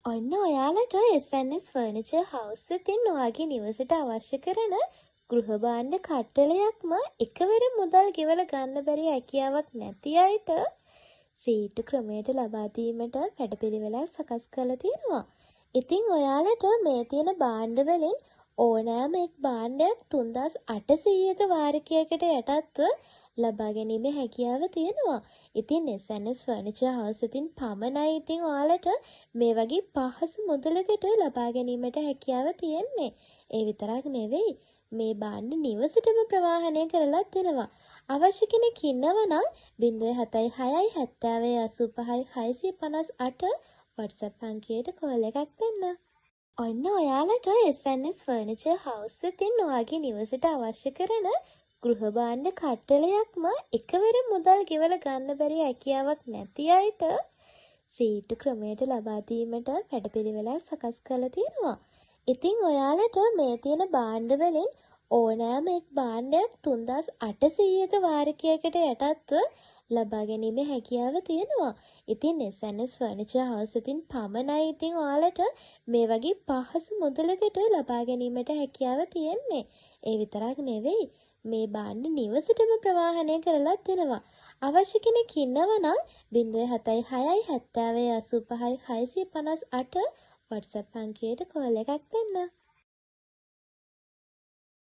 ඔන්න ඔයාලට SNS furniture house එකෙන් ඔයාගේ නිවසට අවශ්‍ය කරන ගෘහ භාණ්ඩ කට්ටලයක්ම එකවර මුදල් ගෙවලා ගන්න බැරි හැකියාවක් නැති අයට සීටු ක්‍රමයට ලබා දීමට වැඩපිළිවෙලක් සකස් කරලා තියෙනවා. ඉතින් ඔයාලට මේ තියෙන භාණ්ඩ වලින් ඕනෑම එක් භාණ්ඩයක් 3800ක වාරිකයකට යටත්ව ලබා ගැනීමේ හැකියාව තියෙනවා. ඉතින් SNS ෆර්නිචර් හවුස් එකෙන් පමණයි ඉතින් ඔයාලට මේ වගේ පහසු මුදලකට ලබා ගැනීමට හැකියාව තියෙන්නේ. ඒ විතරක් නෙවෙයි මේ භාණ්ඩ නිවසටම ප්‍රවාහනය කරලා දෙනවා. අවශ්‍ය කෙනෙක් ඉන්නවා නම් 076 70 85 658 WhatsApp අංකයට කෝල් එකක් දෙන්න. ඔන්න ඔයාලට SNS ෆර්නිචර් හවුස් එකෙන් ඔයාගේ නිවසට අවශ්‍ය කරන ගෘහ භාණ්ඩ කට්ටලයක්ම එකවර මුදල් ගෙවලා ගන්න බැරි හැකියාවක් නැති අයට සීටු ක්‍රමයට ලබා දීමට වැඩපිළිවෙලක් සකස් කරලා තියෙනවා. ඉතින් ඔයාලට මේ තියෙන භාණ්ඩ වලින් ඕනෑම එක් භාණ්ඩයක් 3800ක වාරිකයකට යටත්ව ලබා ගැනීමේ හැකියාව තියෙනවා. ඉතින් SNS ෆර්නිචර් හවුස් එකෙන් පමණයි ඉතින් ඔයාලට මේ වගේ පහසු මුදලකට ලබා ගැනීමට හැකියාව තියෙන්නේ. ඒ විතරක් නෙවෙයි මේ භාණ්ඩ නිවසටම ප්‍රවාහනය කරලා දෙනවා. අවශ්‍ය කෙනෙක් ඉන්නවා නම් 076 70 85 658 WhatsApp අංකයට කෝල් එකක් දෙන්න.